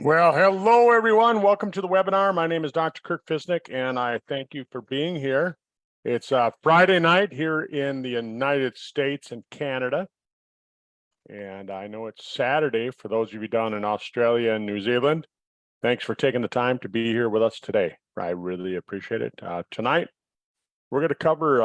Well, hello everyone. Welcome to the webinar. My name is Dr. Kirk Fisnick, and I thank you for being here. It's Friday night here in the United States and Canada. And I know it's Saturday for those of you down in Australia and New Zealand. Thanks for taking the time to be here with us today. I really appreciate it. Tonight, we're going to cover,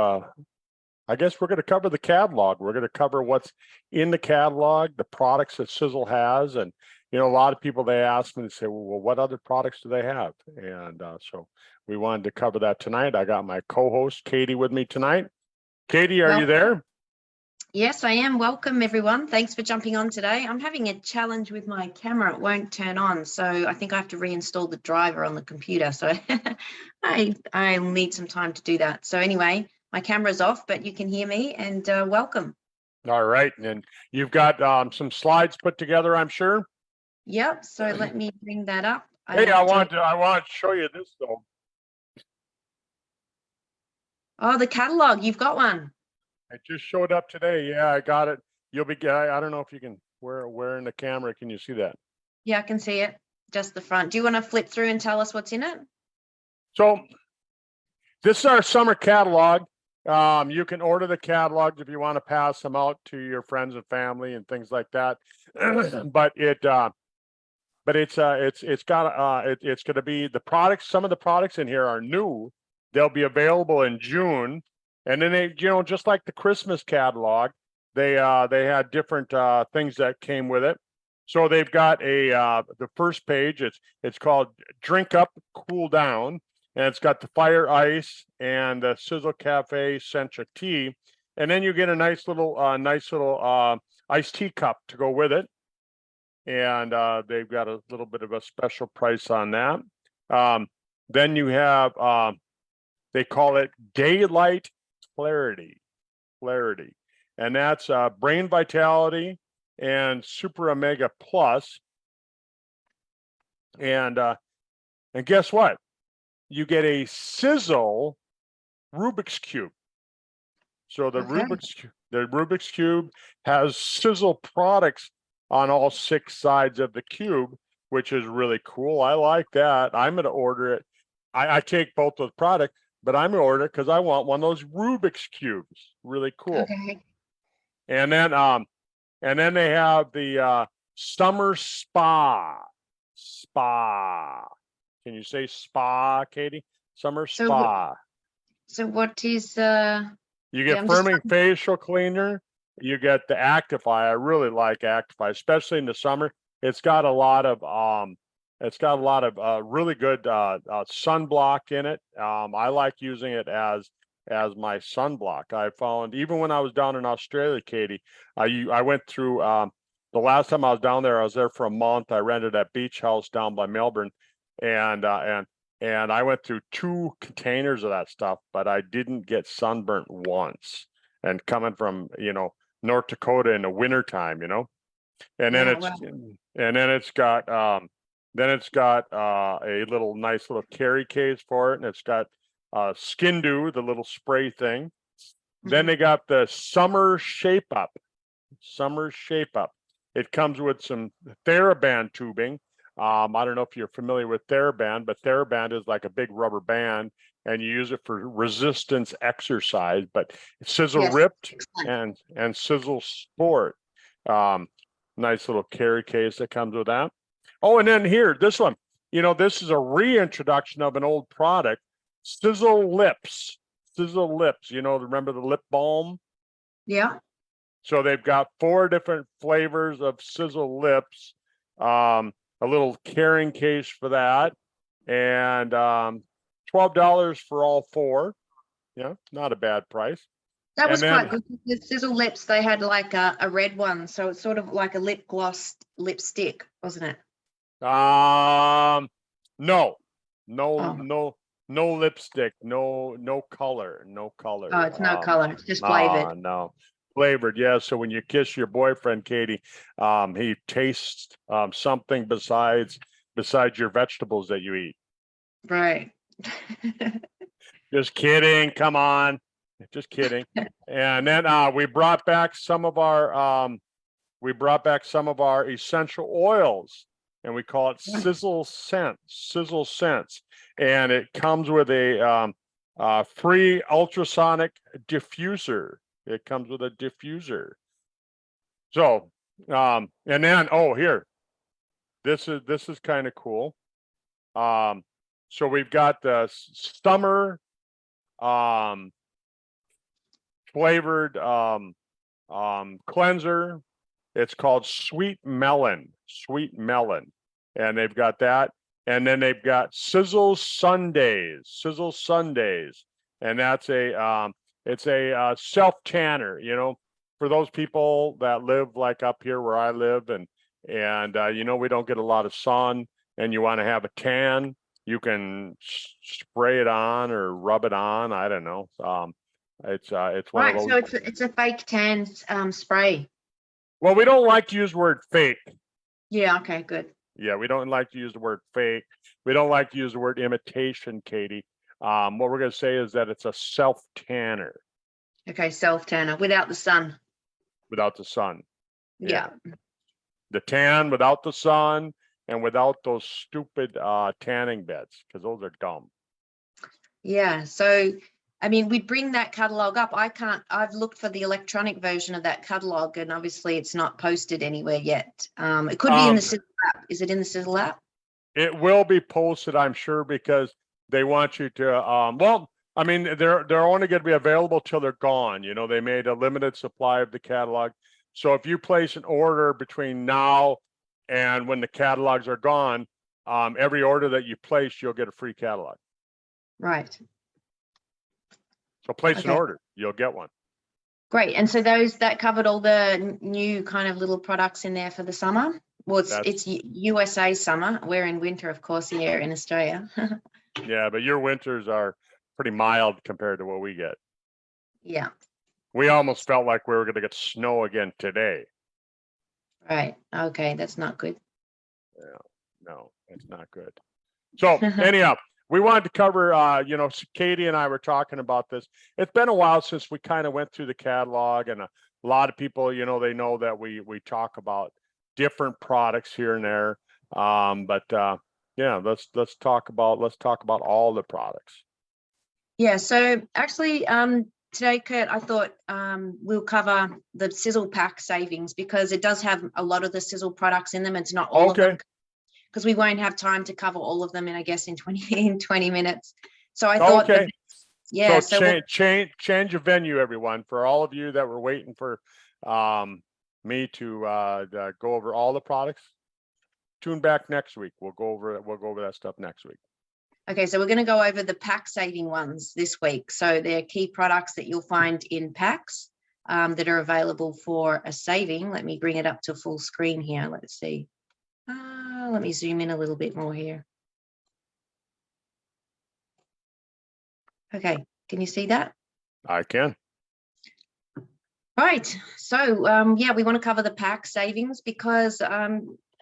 I guess we're going to cover the catalog. We're going to cover what's in the catalog, the products that Sisel has, and a lot of people, they ask me, they say, well, what other products do they have? And so we wanted to cover that tonight. I got my co-host, Katie, with me tonight. Katie, are you there? Yes, I am. Welcome, everyone. Thanks for jumping on today. I'm having a challenge with my camera. It won't turn on, so I think I have to reinstall the driver on the computer. So I need some time to do that. So anyway, my camera's off, but you can hear me, and welcome. All right. And you've got some slides put together, I'm sure. Yep. So let me bring that up. Hey, I want to show you this though. Oh, the catalog. You've got one. It just showed up today. Yeah, I got it. You'll be. I don't know if you can. Where in the camera can you see that? Yeah, I can see it. Just the front. Do you want to flip through and tell us what's in it? So this is our summer catalog. You can order the catalogs if you want to pass them out to your friends and family and things like that. But it's going to be the products. Some of the products in here are new. They'll be available in June, and then they, just like the Christmas catalog, they had different things that came with it. So they've got the first page. It's called Drink Up, Cool Down. And it's got the fire ice and the Sizzle Cafe Sencha tea. And then you get a nice little iced tea cup to go with it. And they've got a little bit of a special price on that. Then you have, they call it Daylight Clarity. And that's Brain Vitality and Super Omega Plus. And guess what? You get a Sisel Rubik's Cube. So the Rubik's Cube has Sisel products on all 6 sides of the cube, which is really cool. I like that. I'm going to order it. I take both those products, but I'm going to order it because I want one of those Rubik's Cubes. Really cool. Okay. And then they have the Summer Spa. Can you say spa, Katie? Summer Spa. So what is you get firming facial cleaner, you get the Actify. I really like Actify, especially in the summer. It's got a lot of really good sunblock in it. I like using it as my sunblock. I found even when I was down in Australia, Katie, I went through the last time I was down there, I was there for a month. I rented that beach house down by Melbourne. And I went through 2 containers of that stuff, but I didn't get sunburnt once. And coming from North Dakota in the wintertime, and then it's got a little nice little carry case for it, and it's got Skin Dew, the little spray thing. Then they got the Summer Shape Up. It comes with some TheraBand tubing. I don't know if you're familiar with TheraBand, but TheraBand is like a big rubber band, and you use it for resistance exercise. But Sizzle Ripped and Sizzle Sport, nice little carry case that comes with that. Oh, and then here, this one, this is a reintroduction of an old product, Sizzle Lips. Remember the lip balm? Yeah. So they've got 4 different flavors of Sizzle Lips. A little carrying case for that, and $12 for all 4. Yeah, not a bad price. That was quite good. The Sizzle Lips, they had like a red one, so it's sort of like a lip gloss lipstick, wasn't it? No lipstick, no color. Oh, it's no color. It's just flavored. No. Flavored, yeah. So when you kiss your boyfriend, Katie, he tastes something besides your vegetables that you eat. Right. Just kidding. Come on. Just kidding. And then we brought back some of our essential oils. and we call it Sizzle Sense, and it comes with a free ultrasonic diffuser. It comes with a diffuser. So, and then, oh, here, this is kind of cool. So we've got the summer flavored cleanser. It's called Sweet Melon, and they've got that. And then they've got Sizzle Sundays, and that's a it's a self tanner. You know, for those people that live like up here where I live, and you know, we don't get a lot of sun, and you want to have a tan, you can spray it on or rub it on. I don't know. It's one of Right, those. so it's a fake tan spray. Well, we don't like to use the word fake. Yeah, okay, good. Yeah, we don't like to use the word fake. We don't like to use the word imitation, Katie. What we're going to say is that it's a self tanner Okay, self tanner without the sun. without the sun. Yeah. The tan without the sun and without those stupid tanning beds, because those are dumb. Yeah, so I mean, we'd bring that catalog up. I've looked for the electronic version of that catalog, and obviously it's not posted anywhere yet. It could be in the Sizzle app. Is it in the Sizzle app? It will be posted, I'm sure, because they want you to, well, I mean, they're only going to be available till they're gone. You know, they made a limited supply of the catalog. So if you place an order between now and when the catalogs are gone, every order that you place, you'll get a free catalog. Right. So place an order, you'll get one. Great. And so that covered all the new kind of little products in there for the summer. Well, it's USA summer. We're in winter, of course, here in Australia. Yeah, but your winters are pretty mild compared to what we get. Yeah. We almost felt like we were going to get snow again today. Right. Okay, that's not good. Yeah, no, it's not good. So anyhow, we wanted to cover, you know, Katie and I were talking about this. It's been a while since we kind of went through the catalog, and a lot of people, you know, they know that we talk about different products here and there. Yeah, let's talk about all the products. Yeah, so actually today, Kurt, I thought we'll cover the Sizzle pack savings, because it does have a lot of the Sizzle products in them. It's not all of them, because we won't have time to cover all of them in, I guess, in 20 minutes. So I thought, yeah. So change your venue, everyone. For all of you that were waiting for me to go over all the products, tune back next week. We'll go over that stuff next week. Okay, so we're going to go over the pack saving ones this week. So they're key products that you'll find in packs that are available for a saving. Let me bring it up to full screen here. Let's see. Let me zoom in a little bit more here. Okay, can you see that? I can. Right, so yeah, we want to cover the pack savings, because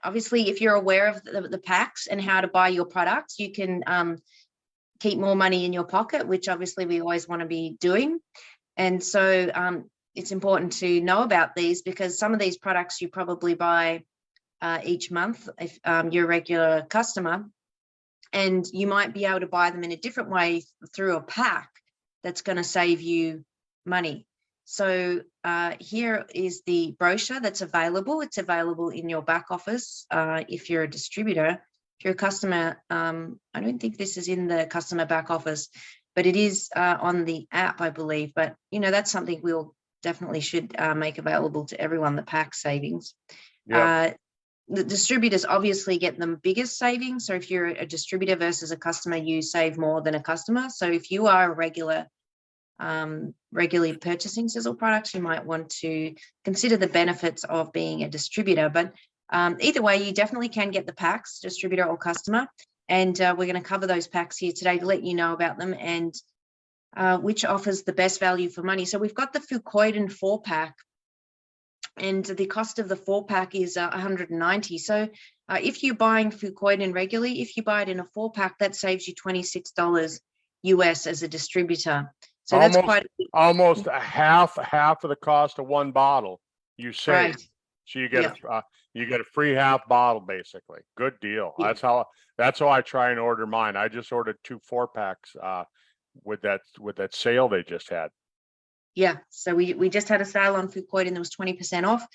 obviously if you're aware of the packs and how to buy your products, you can keep more money in your pocket, which obviously we always want to be doing. And so it's important to know about these, because some of these products you probably buy each month if you're a regular customer, and you might be able to buy them in a different way through a pack that's going to save you money. So here is the brochure that's available. It's available in your back office if you're a distributor. If you're a customer, I don't think this is in the customer back office, but it is on the app, I believe. But, you know, that's something we'll definitely should make available to everyone, the pack savings. Yep. The distributors obviously get the biggest savings. So if you're a distributor versus a customer, you save more than a customer. So if you are a regularly purchasing Sizzle products, you might want to consider the benefits of being a distributor. But either way, you definitely can get the packs, distributor or customer. And we're going to cover those packs here today to let you know about them and which offers the best value for money. So we've got the Fucoidan 4-pack, and the cost of the 4-pack is $190. So if you're buying Fucoidan regularly, if you buy it in a 4-pack, that saves you $26 US as a distributor. So that's almost a half of the cost of one bottle you save. Right. So you get You get a free half bottle, basically. Good deal. Yeah. That's how I try and order mine. I just ordered 2 4-packs with that sale they just had. Yeah, so we just had a sale on Fuquoid and there was 20% off.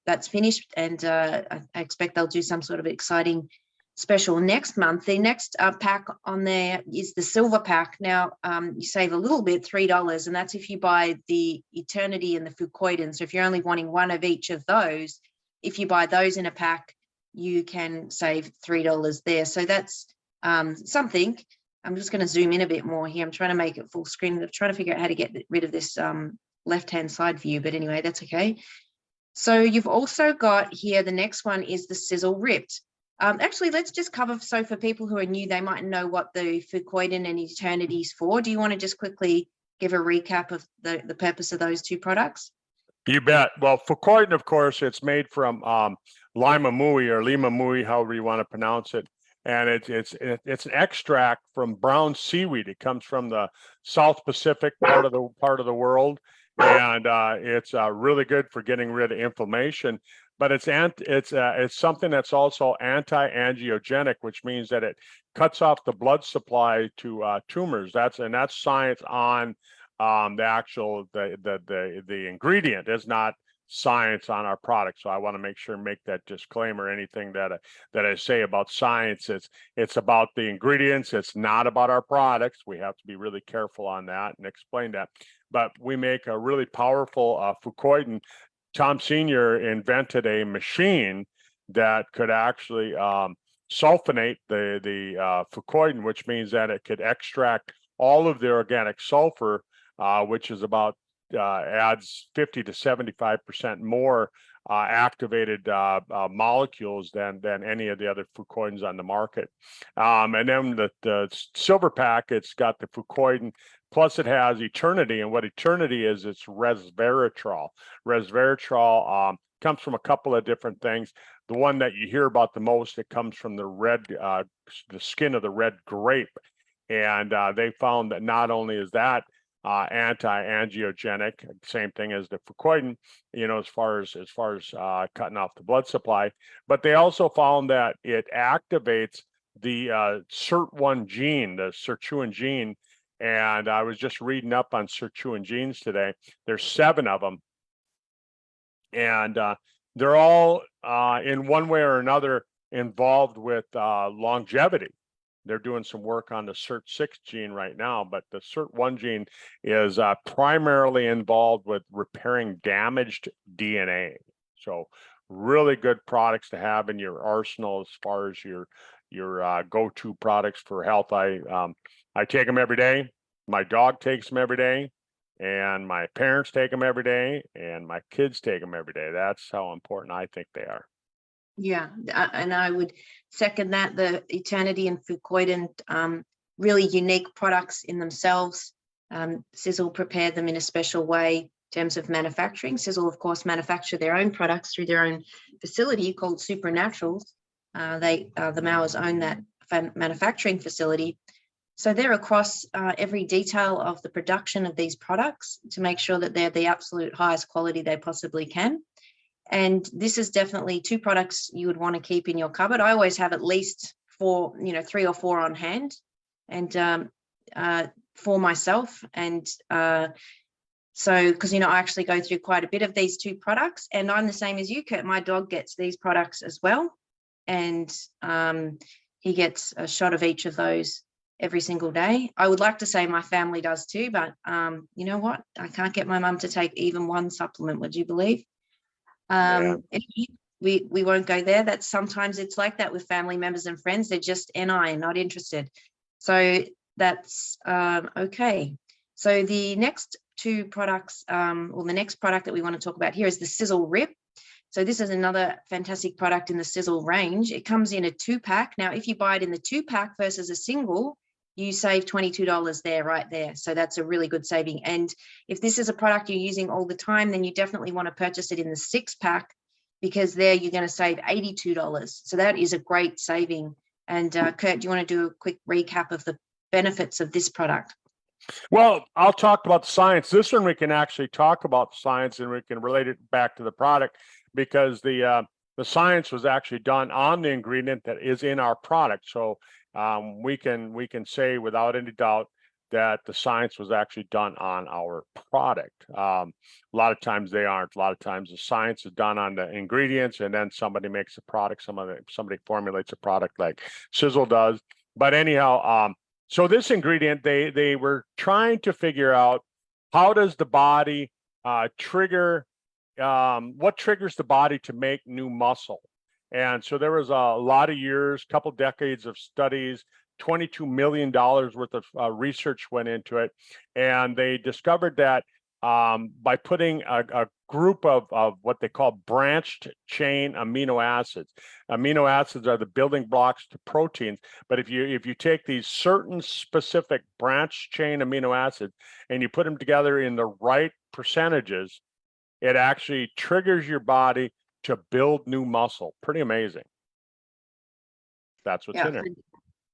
That's finished, and I expect they'll do some sort of exciting special next month. The next pack on there is the silver pack. Now you save a little bit, $3, and that's if you buy the Eternity and the Fuquoidan. So if you're only wanting one of each of those, if you buy those in a pack, you can save $3 there. So that's something. I'm just going to zoom in a bit more here. I'm trying to make it full screen. I'm trying to figure out how to get rid of this left-hand side view, but anyway, that's okay. So you've also got here, the next one is the Sisel Ripped. Actually, let's just cover, so for people who are new, they might know what the Fuquoidan and Eternity is for. Do you want to just quickly give a recap of the purpose of those two products? You bet. Well, Fuquoidan, of course, it's made from lima mui or lima mui, however you want to pronounce it. And it's an extract from brown seaweed. It comes from the South Pacific part of the world, and it's really good for getting rid of inflammation. But it's something that's also anti-angiogenic, which means that it cuts off the blood supply to tumors. That's science on the ingredient is not science on our product. So I want to make that disclaimer. Anything that I say about science, it's about the ingredients. It's not about our products. We have to be really careful on that and explain that. But we make a really powerful Fuquoidan. Tom Sr. invented a machine that could actually sulfonate the Fuquoidan, which means that it could extract all of the organic sulfur, which is about adds 50 to 75% more activated molecules than any of the other Fuquoidans on the market. And then the silver pack, it's got the Fuquoidan, plus it has Eternity. And what Eternity is, it's resveratrol. Resveratrol comes from a couple of different things. The one that you hear about the most, it comes from the skin of the red grape. And they found that not only is that anti-angiogenic, same thing as the Fuquoidan, as far as cutting off the blood supply, but they also found that it activates the SIRT1 gene, the sirtuin gene. And I was just reading up on sirtuin genes today. There's 7 of them, and they're all in one way or another involved with longevity. They're doing some work on the SIRT6 gene right now, but the SIRT1 gene is primarily involved with repairing damaged DNA. So really good products to have in your arsenal as far as your go-to products for health. I take them every day. My dog takes them every day, and my parents take them every day, and my kids take them every day. That's how important I think they are. Yeah, and I would second that. The Eternity and Fuquoidan, really unique products in themselves. Sisel prepared them in a special way in terms of manufacturing. Sisel, of course, manufacture their own products through their own facility called Supernaturals. The Mowers own that manufacturing facility. So they're across every detail of the production of these products to make sure that they're the absolute highest quality they possibly can. And this is definitely 2 products you would want to keep in your cupboard. I always have at least 4, 3 or 4 on hand, and for myself. And so, because, I actually go through quite a bit of these 2 products, and I'm the same as you, Kurt. My dog gets these products as well. And he gets a shot of each of those every single day. I would like to say my family does too, but you know what? I can't get my mum to take even one supplement. Would you believe? We won't go there. That's sometimes it's like that with family members and friends. They're just not interested. So that's okay. So the next 2 products, or the next product that we want to talk about here is the Sisel Rip. So this is another fantastic product in the Sisel range. It comes in a 2-pack. Now, if you buy it in the 2-pack versus a single, you save $22 there, right there. So that's a really good saving. And if this is a product you're using all the time, then you definitely want to purchase it in the 6-pack, because there you're going to save $82. So that is a great saving. And Kurt, do you want to do a quick recap of the benefits of this product? Well, I'll talk about the science. This one we can actually talk about the science, and we can relate it back to the product. because the science was actually done on the ingredient that is in our product. So we can say without any doubt that the science was actually done on our product. A lot of times they aren't. A lot of times the science is done on the ingredients, and then somebody makes a product. Somebody formulates a product like Sisel does. But anyhow, so this ingredient, they were trying to figure out how does the body trigger, what triggers the body to make new muscle. And so there was a lot of years, couple decades of studies, $22 million worth of research went into it. And they discovered that by putting a group of what they call branched chain amino acids. Amino acids are the building blocks to proteins. But if you take these certain specific branched chain amino acids and you put them together in the right percentages, it actually triggers your body to build new muscle. Pretty amazing. That's what's in it.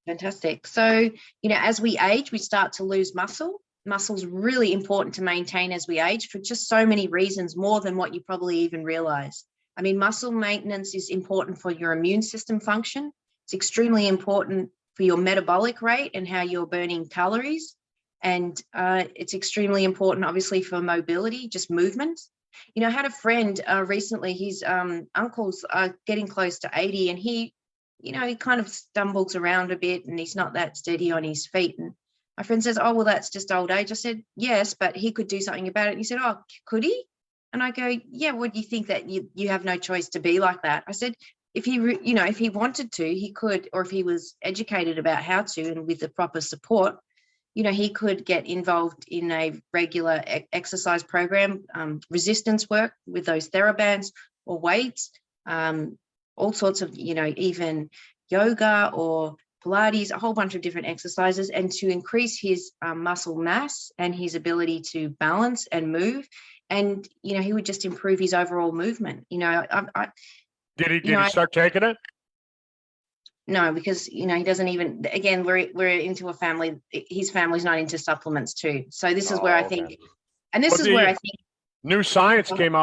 Fantastic. So, as we age, we start to lose muscle. Muscle's really important to maintain as we age for just so many reasons, more than what you probably even realize. I mean, muscle maintenance is important for your immune system function. It's extremely important for your metabolic rate and how you're burning calories. And it's extremely important, obviously, for mobility, just movement. I had a friend recently, his uncles are getting close to 80, and he kind of stumbles around a bit and he's not that steady on his feet. And my friend says, oh, well, that's just old age. I said, yes, but he could do something about it. And he said, oh, could he? And I go, yeah, what do you think, that you have no choice to be like that? I said, if he, if he wanted to, he could, or if he was educated about how to, and with the proper support, he could get involved in a regular exercise program, resistance work with those TheraBands or weights, all sorts of, even yoga or Pilates, a whole bunch of different exercises, and to increase his muscle mass and his ability to balance and move. And, he would just improve his overall movement. Did he start taking it? No, because, he doesn't even, again, we're into a family, his family's not into supplements too. So this is where I think, and this is where I think new science came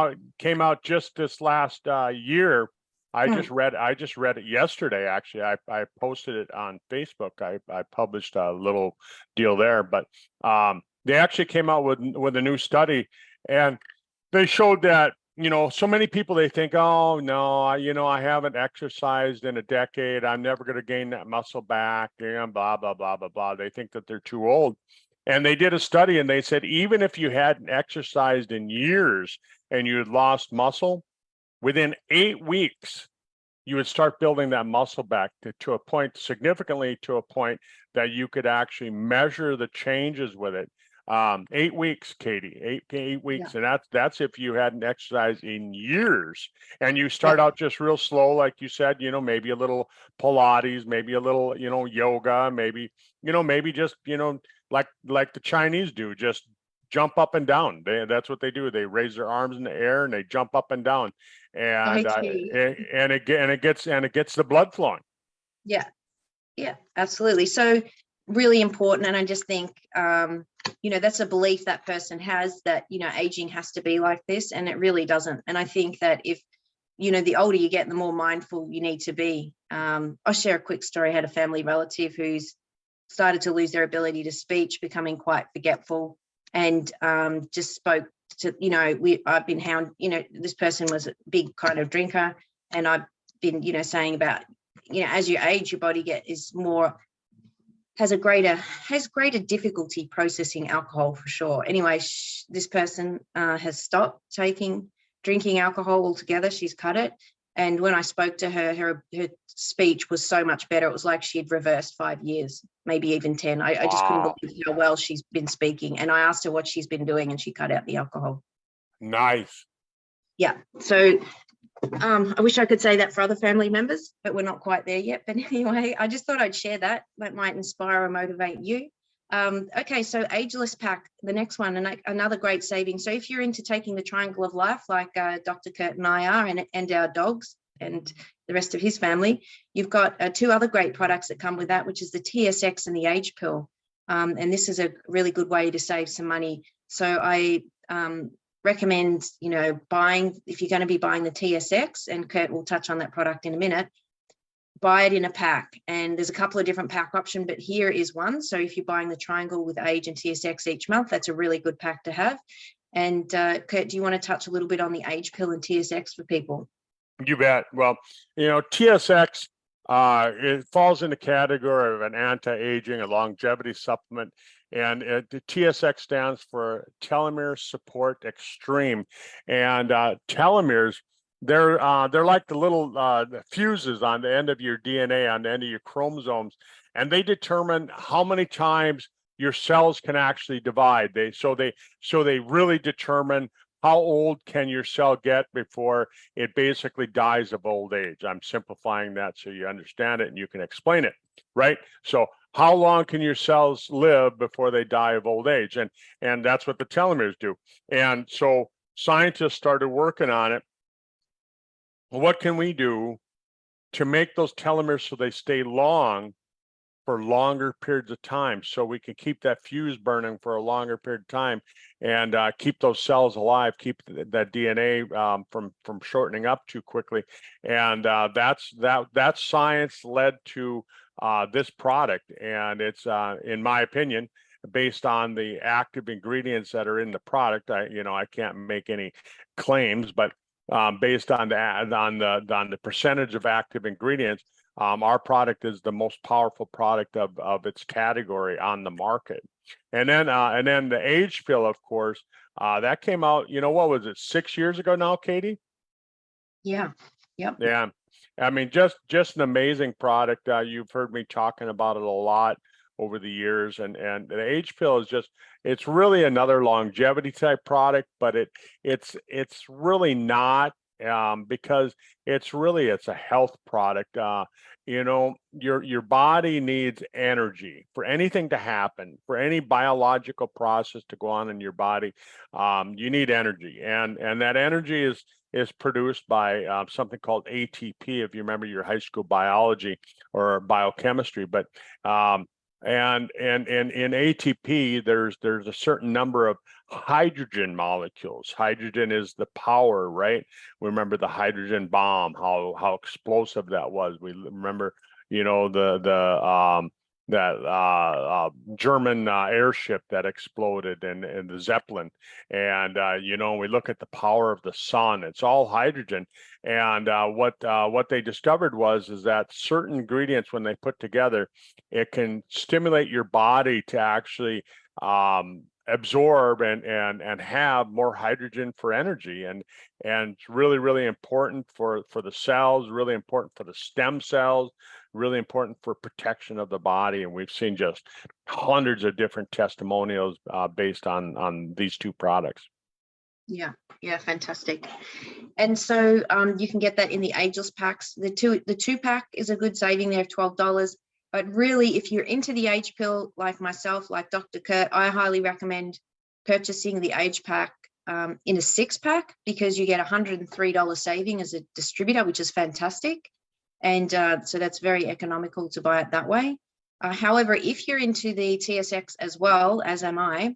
out just this last year. I just read it yesterday. Actually, I posted it on Facebook. I published a little deal there, but they actually came out with a new study, and they showed that, so many people, they think, oh no, I haven't exercised in a decade. I'm never going to gain that muscle back. Blah blah blah blah blah. They think that they're too old. And they did a study, and they said even if you hadn't exercised in years and you had lost muscle, within 8 weeks, you would start building that muscle back to a point, significantly to a point that you could actually measure the changes with it. 8 weeks, Katie, eight weeks. Yeah. And that's if you hadn't exercised in years, and you start out just real slow, like you said, maybe a little Pilates, maybe a little, yoga, maybe just, like the Chinese do, just jump up and down. That's what they do. They raise their arms in the air and they jump up and down, and it gets the blood flowing. Yeah, absolutely. So really important. And I just think, that's a belief that person has, that, aging has to be like this, and it really doesn't. And I think that if, the older you get, the more mindful you need to be. I'll share a quick story. I had a family relative who's started to lose their ability to speech, becoming quite forgetful, and just spoke to, I've been this person was a big kind of drinker, and I've been, saying about, as you age, your body has greater difficulty processing alcohol, for sure. Anyway, this person has stopped drinking alcohol altogether. She's cut it. And when I spoke to her, her speech was so much better. It was like she had reversed 5 years, maybe even 10. I just couldn't believe how well she's been speaking. And I asked her what she's been doing, and she cut out the alcohol. Nice. Yeah. So I wish I could say that for other family members, but we're not quite there yet. But anyway, I just thought I'd share that. That might inspire or motivate you. Okay, so Ageless Pack, the next one, and another great saving. So if you're into taking the triangle of life, like Dr. Kurt and I are, and our dogs and the rest of his family, you've got 2 other great products that come with that, which is the TSX and the Age Pill. And this is a really good way to save some money. So I recommend, buying, if you're going to be buying the TSX, and Kurt will touch on that product in a minute, buy it in a pack. And there's a couple of different pack options, but here is one. So if you're buying the triangle with age and TSX each month, that's a really good pack to have. And Kurt, do you want to touch a little bit on the age pill and TSX for people? You bet. Well, TSX, it falls in the category of an anti-aging, a longevity supplement. And the TSX stands for Telomere Support Extreme. And telomeres, they're like the little fuses on the end of your DNA, on the end of your chromosomes, and they determine how many times your cells can actually divide. So they really determine how old can your cell get before it basically dies of old age. I'm simplifying that so you understand it and you can explain it, right? So how long can your cells live before they die of old age? And that's what the telomeres do. And so scientists started working on it. What can we do to make those telomeres so they stay long for longer periods of time, so we can keep that fuse burning for a longer period of time and keep those cells alive, keep that DNA from shortening up too quickly. And that science led to this product. And it's, in my opinion, based on the active ingredients that are in the product. I can't make any claims, but based on the percentage of active ingredients, our product is the most powerful product of its category on the market. And then the age pill, of course, that came out, what was it, 6 years ago now, Katie? Yeah. Yep. Yeah. I mean, just an amazing product. You've heard me talking about it a lot over the years, and the age pill is it's really another longevity type product, but it's really not, because it's a health product. Your body needs energy for anything to happen, for any biological process to go on in your body. You need energy, and that energy is produced by something called ATP, if you remember your high school biology or biochemistry. But and in ATP, there's a certain number of hydrogen molecules. Hydrogen is the power, right? We remember the hydrogen bomb, how explosive that was. We remember, that German airship that exploded, and the Zeppelin. And we look at the power of the sun. It's all hydrogen. And what they discovered is that certain ingredients, when they put together, it can stimulate your body to actually absorb and have more hydrogen for energy. And it's really, really important for the cells, really important for the stem cells, really important for protection of the body. And we've seen just hundreds of different testimonials based on these two products. Yeah, fantastic. And so you can get that in the ageless packs. The two pack is a good saving there of $12. But really, if you're into the age pill, like myself, like Dr. Kurt, I highly recommend purchasing the age pack in a 6-pack, because you get $103 saving as a distributor, which is fantastic. And so that's very economical to buy it that way. However, if you're into the TSX as well, as am I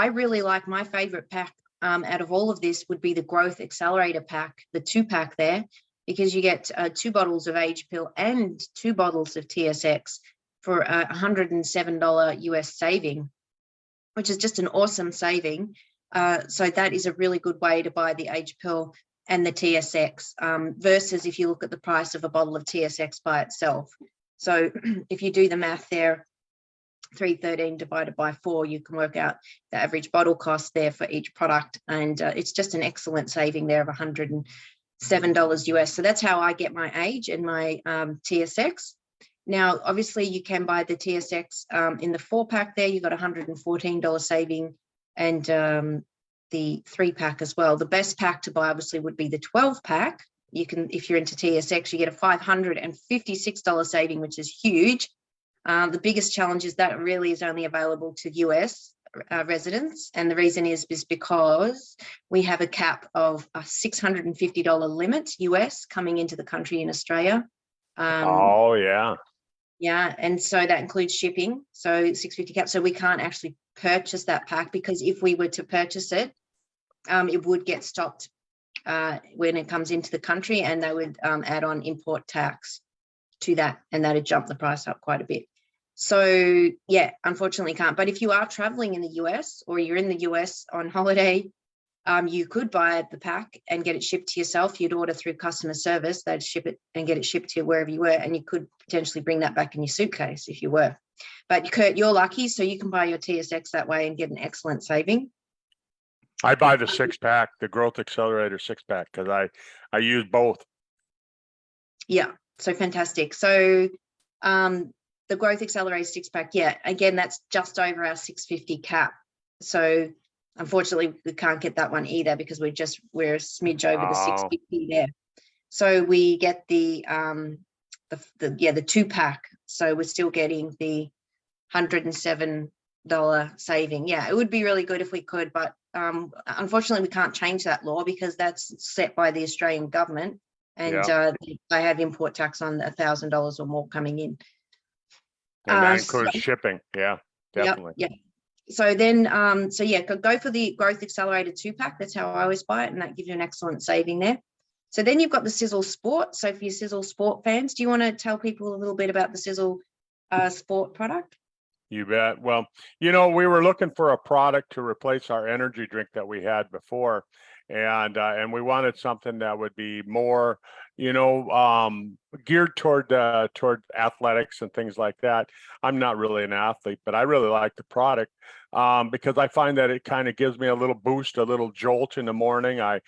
really like, my favorite pack out of all of this would be the Growth Accelerator pack, the 2-pack there, because you get 2 bottles of age pill and 2 bottles of TSX for a $107 US saving, which is just an awesome saving. So that is a really good way to buy the age pill and the TSX versus if you look at the price of a bottle of TSX by itself. So if you do the math there, 313 divided by 4, you can work out the average bottle cost there for each product. And it's just an excellent saving there of $107 US. So that's how I get my age and my TSX. Now, obviously, you can buy the TSX in the 4-pack there. You've got $114 saving, and the 3-pack as well. The best pack to buy, obviously, would be the 12-pack. You can, if you're into TSX, you get a $556 saving, which is huge. The biggest challenge is that it really is only available to US residents. And the reason is because we have a cap of a $650 limit US coming into the country in Australia. Oh, yeah. Yeah, and so that includes shipping. So $650 cap. So we can't actually purchase that pack, because if we were to purchase it, it would get stopped when it comes into the country, and they would add on import tax to that, and that'd jump the price up quite a bit. So yeah, unfortunately can't. But if you are traveling in the US, or you're in the US on holiday, you could buy the pack and get it shipped to yourself. You'd order through customer service, they'd ship it and get it shipped to wherever you were, and you could potentially bring that back in your suitcase if you were. But Kurt, you're lucky, so you can buy your TSX that way and get an excellent saving. I buy the 6-pack, the Growth Accelerator 6-pack, because I use both. Yeah, so fantastic. So the Growth Accelerator 6-pack, yeah, again, that's just over our 650 cap. So unfortunately, we can't get that one either, because we're a smidge over the 650 there. So we get the 2-pack. So we're still getting the $107 saving. Yeah, it would be really good if we could, but unfortunately we can't change that law, because that's set by the Australian government, and they have import tax on $1,000 or more coming in. And that includes shipping. Yeah, definitely. Yeah. So then, go for the Growth Accelerator 2-pack. That's how I always buy it, and that gives you an excellent saving there. So then you've got the Sisel Sport. So for your Sisel Sport fans, do you want to tell people a little bit about the Sisel Sport product? You bet. Well, we were looking for a product to replace our energy drink that we had before, and we wanted something that would be more, geared toward athletics and things like that. I'm not really an athlete, but I really like the product because I find that it kind of gives me a little boost, a little jolt in the morning. I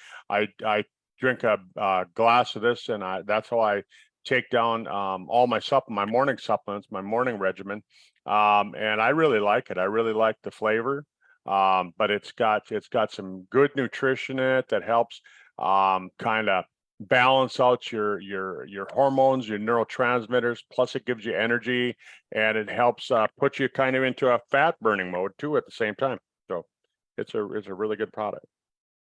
drink a glass of this, and that's how I take down all my morning supplements, my morning regimen. And I really like it. I really like the flavor. But it's got some good nutrition in it that helps kind of balance out your hormones, your neurotransmitters. Plus it gives you energy, and it helps put you kind of into a fat burning mode too at the same time. So it's a really good product.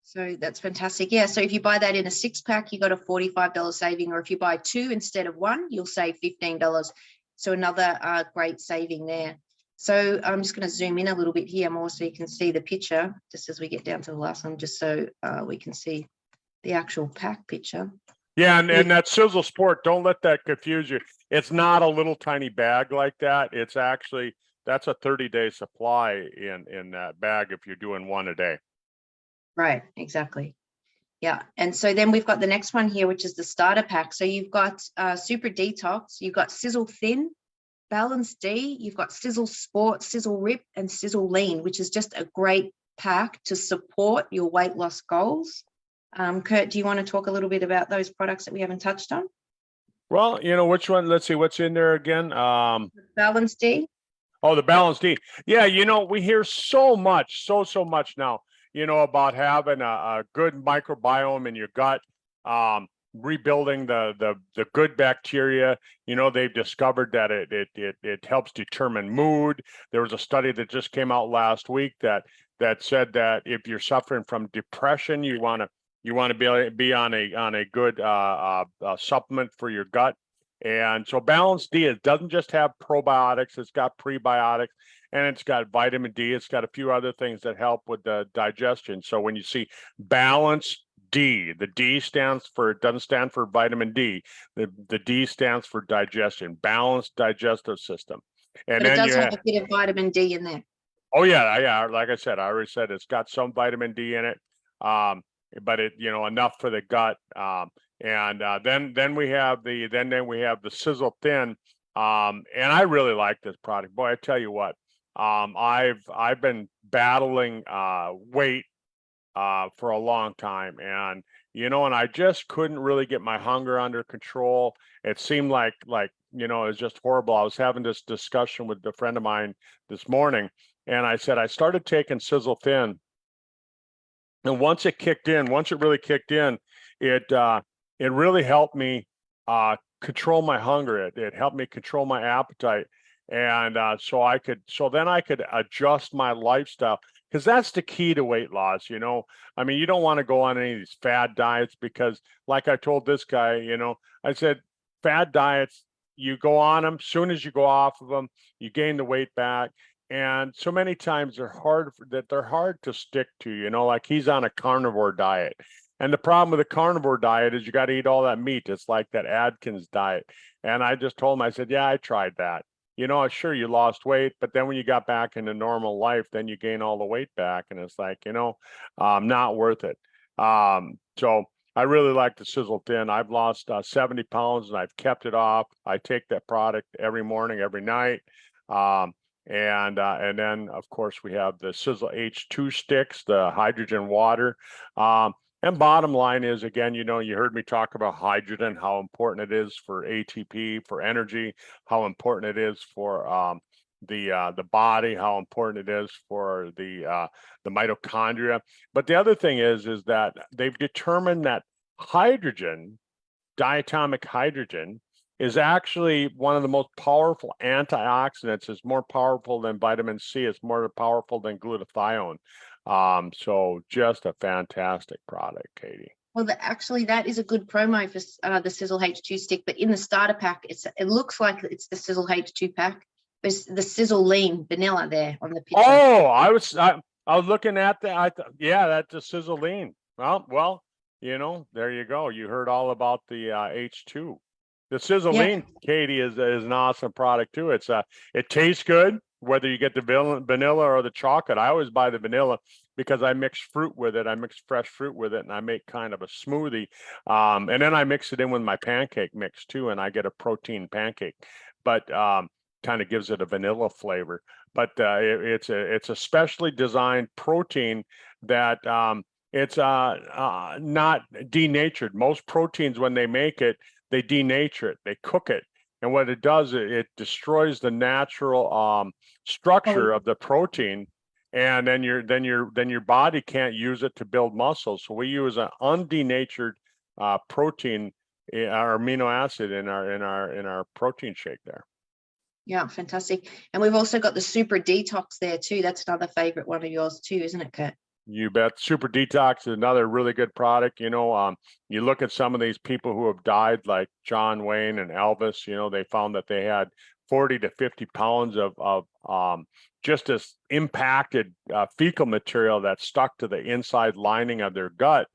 So that's fantastic. Yeah. So if you buy that in a 6-pack, you got a $45 saving, or if you buy 2 instead of 1, you'll save $15. So another great saving there. So I'm just going to zoom in a little bit here more so you can see the picture, just as we get down to the last one, just so we can see the actual pack picture. Yeah, and that Sisel Sport, don't let that confuse you. It's not a little tiny bag like that. It's actually, that's a 30-day supply in that bag if you're doing one a day. Right, exactly. Yeah, and so then we've got the next one here, which is the starter pack. So you've got Super Detox, you've got Sisel Thin, Balance D, you've got Sisel Sport, Sisel Rip, and Sisel Lean, which is just a great pack to support your weight loss goals. Kurt, do you want to talk a little bit about those products that we haven't touched on? Well, which one? Let's see, what's in there again? Balance D. Oh, the Balance D. Yeah, we hear so much now, about having a good microbiome in your gut, rebuilding the good bacteria. They've discovered that it helps determine mood. There was a study that just came out last week that said that if you're suffering from depression, you want to be on a good supplement for your gut. And so Balance D, it doesn't just have probiotics, it's got prebiotics, and it's got vitamin D. It's got a few other things that help with the digestion. So when you see Balance D, the D doesn't stand for vitamin D. The D stands for digestion, balanced digestive system. And but it does have a bit of vitamin D in there. Oh yeah. Like I already said, it's got some vitamin D in it. But it, enough for the gut. And then we have the Sisel Thin. And I really like this product. Boy, I tell you what, I've been battling weight for a long time, and and I just couldn't really get my hunger under control. It seemed like it was just horrible. I was having this discussion with a friend of mine this morning, and I said I started taking Sisel Thin, and once it really kicked in, it really helped me control my hunger. It helped me control my appetite, and so then I could adjust my lifestyle, because that's the key to weight loss. I mean, you don't want to go on any of these fad diets, because like I told this guy, I said, fad diets, you go on them, soon as you go off of them, you gain the weight back. and so many times they're hard to stick to, like he's on a carnivore diet. And the problem with the carnivore diet is you got to eat all that meat. It's like that Atkins diet. And I just told him, I said, yeah, I tried that. Sure, you lost weight, but then when you got back into normal life, then you gain all the weight back. And it's like, not worth it. So I really like the Sizzle Thin. I've lost 70 pounds and I've kept it off. I take that product every morning, every night. And then of course we have the Sizzle H2 sticks, the hydrogen water. And bottom line is, again, you heard me talk about hydrogen, how important it is for ATP, for energy, how important it is for the body, how important it is for the mitochondria. But the other thing is that they've determined that hydrogen, diatomic hydrogen, is actually one of the most powerful antioxidants. It's more powerful than vitamin C. It's more powerful than glutathione. So just a fantastic product, Katie. Well, actually, that is a good promo for the Sizzle H2 stick. But in the starter pack, it looks like it's the Sizzle H2 pack. There's the Sizzle Lean vanilla there on the picture. Oh, I was looking at that. Yeah, that's the Sizzle Lean. Well, there you go. You heard all about the H2. The Sizzle Lean, Katie, is an awesome product too. It tastes good, whether you get the vanilla or the chocolate. I always buy the vanilla because I mix fruit with it. I mix fresh fruit with it, and I make kind of a smoothie. And then I mix it in with my pancake mix too, and I get a protein pancake. But kind of gives it a vanilla flavor. But it's a specially designed protein that it's not denatured. Most proteins, when they make it, they denature it, they cook it. And what it does, it destroys the natural structure of the protein, and then your body can't use it to build muscles. So we use an undenatured protein, our amino acid in our protein shake there. Yeah, fantastic. And we've also got the Super Detox there too. That's another favorite one of yours too, isn't it, Kurt? You bet. Super Detox is another really good product. You look at some of these people who have died, like John Wayne and Elvis. They found that they had 40 to 50 pounds of just this impacted fecal material that stuck to the inside lining of their gut.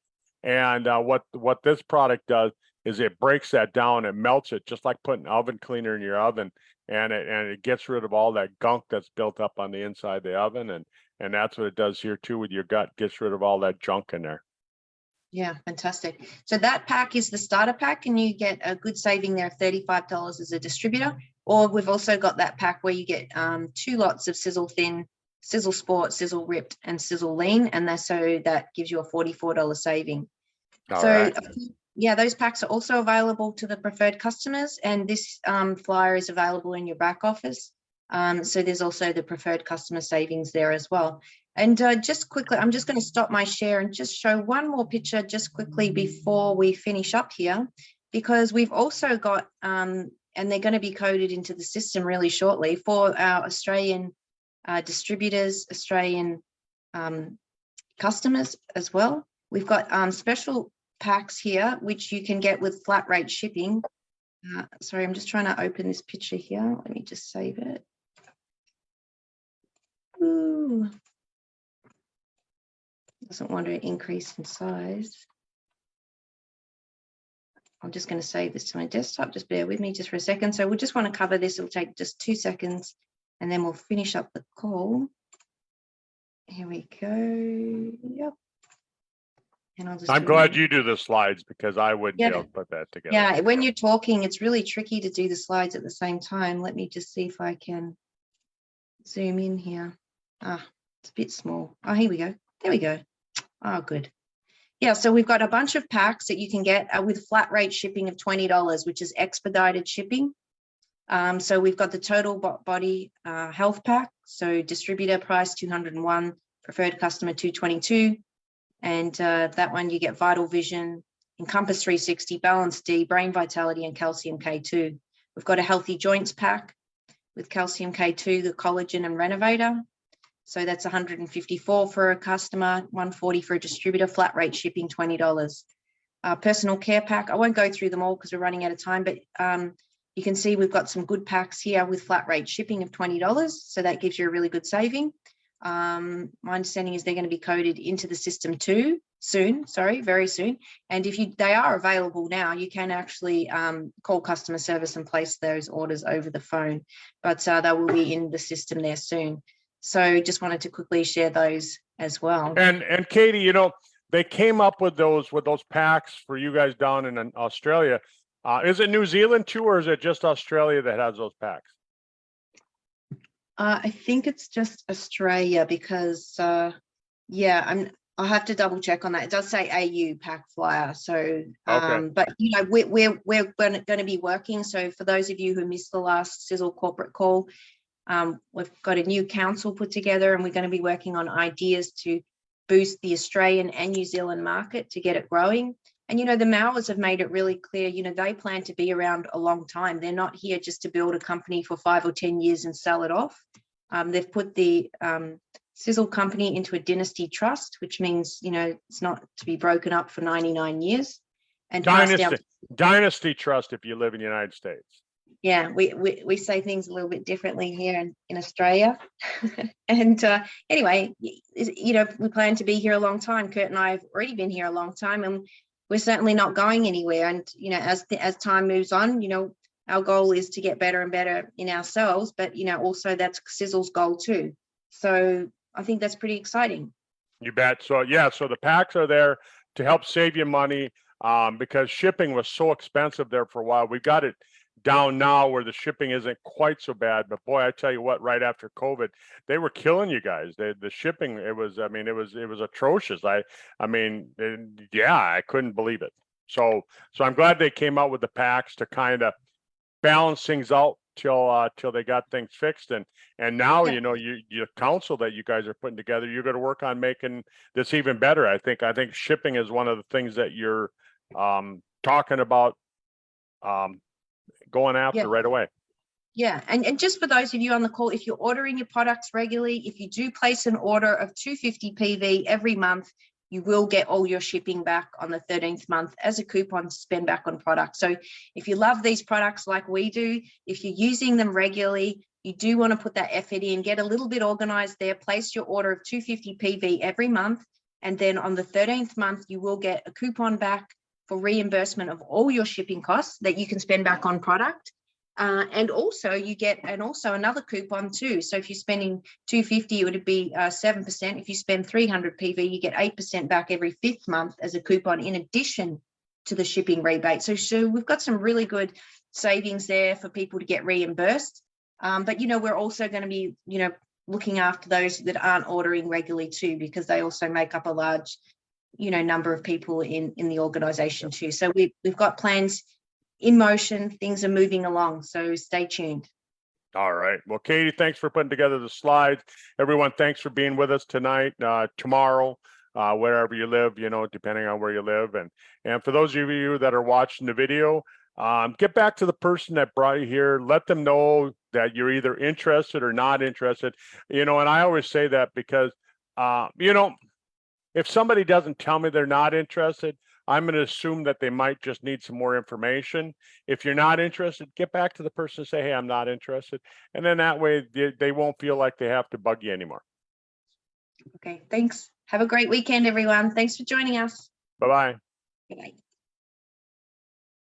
And what this product does is it breaks that down. It melts it, just like putting oven cleaner in your oven, and it gets rid of all that gunk that's built up on the inside of the oven. And that's what it does here too with your gut, gets rid of all that junk in there. Yeah, fantastic. So that pack is the starter pack, and you get a good saving there of $35 as a distributor. Or we've also got that pack where you get 2 lots of Sizzle Thin, Sizzle Sport, Sizzle Ripped, and Sizzle Lean, and so that gives you a $44 saving. All right. Yeah, those packs are also available to the preferred customers, and this flyer is available in your back office. So there's also the preferred customer savings there as well. And just quickly, I'm just going to stop my share and just show one more picture just quickly before we finish up here, because we've also got, and they're going to be coded into the system really shortly for our Australian distributors, Australian customers as well. We've got special packs here, which you can get with flat rate shipping. Sorry, I'm just trying to open this picture here. Let me just save it. Ooh. Doesn't want to increase in size. I'm just going to save this to my desktop. Just bear with me just for a second. So we just want to cover this. It'll take just 2 seconds, and then we'll finish up the call. Here we go. Yep. And I'm glad you do the slides, because I wouldn't be able to put that together. Yeah, when you're talking, it's really tricky to do the slides at the same time. Let me just see if I can zoom in here. It's a bit small. Oh, here we go. There we go. Oh, good. Yeah, so we've got a bunch of packs that you can get with flat rate shipping of $20, which is expedited shipping. So we've got the total body health pack. So distributor price $201, preferred customer $222. And that one you get Vital Vision, Encompass 360, Balance D, Brain Vitality, and Calcium K2. We've got a Healthy Joints pack with Calcium K2, the Collagen and Renovator. So that's $154 for a customer, $140 for a distributor, flat rate shipping $20. Personal Care pack, I won't go through them all because we're running out of time, but You can see we've got some good packs here with flat rate shipping of $20. So that gives you a really good saving. My understanding is they're going to be coded into the system too very soon. And if they are available now, you can actually call customer service and place those orders over the phone, but they will be in the system there soon. So just wanted to quickly share those as well. And Katie, you know, they came up with those packs for you guys down in Australia. Is it New Zealand too, or is it just Australia that has those packs? I think it's just Australia because, yeah, I'll have to double check on that. It does say AU pack flyer. So, Okay. but you know, we're going to be working. So for those of you who missed the last Sisel corporate call, we've got a new council put together, and we're going to be working on ideas to boost the Australian and New Zealand market to get it growing. And, you know, the Mowers have made it really clear, you know, they plan to be around a long time. They're not here just to build a company for 5 or 10 years and sell it off. They've put the Sisel company into a dynasty trust, which means, you know, it's not to be broken up for 99 years. And dynasty trust if you live in the United States. Yeah, we say things a little bit differently here in Australia. And anyway, you know, we plan to be here a long time. Kurt and I have already been here a long time, and we're certainly not going anywhere. And, you know, as time moves on, you know, our goal is to get better and better in ourselves, but, you know, also that's Sisel's goal too. So I think that's pretty exciting. You bet. So yeah, so the packs are there to help save you money because shipping was so expensive there for a while. We got it down now where the shipping isn't quite so bad, but boy, I tell you what, right after COVID, they were killing you guys. The shipping, it was atrocious. I mean, yeah, I couldn't believe it. So I'm glad they came out with the packs to kind of balance things out till they got things fixed. And now, you know, your council that you guys are putting together, you're going to work on making this even better. I think shipping is one of the things that you're talking about going after right away. Yeah, and just for those of you on the call, if you're ordering your products regularly, if you do place an order of 250 PV every month, you will get all your shipping back on the 13th month as a coupon to spend back on products. So if you love these products like we do, if you're using them regularly, you do want to put that effort in, get a little bit organized there, place your order of 250 PV every month, and then on the 13th month, you will get a coupon back for reimbursement of all your shipping costs that you can spend back on product. And also you get another coupon too. So if you're spending 250, it would be 7%. If you spend 300 PV, you get 8% back every 5th month as a coupon in addition to the shipping rebate. So we've got some really good savings there for people to get reimbursed. But, you know, we're also going to be, you know, looking after those that aren't ordering regularly too, because they also make up a large, you know, number of people in the organization too. So we've got plans in motion. Things are moving along, so stay tuned. All right. Well, Katie, thanks for putting together the slides. Everyone, thanks for being with us tonight, tomorrow, wherever you live, you know, depending on where you live. And for those of you that are watching the video, get back to the person that brought you here. Let them know that you're either interested or not interested. You know, and I always say that because, you know, if somebody doesn't tell me they're not interested, I'm going to assume that they might just need some more information. If you're not interested, get back to the person and say, hey, I'm not interested. And then that way they won't feel like they have to bug you anymore. Okay, thanks. Have a great weekend, everyone. Thanks for joining us. Bye-bye. Good night.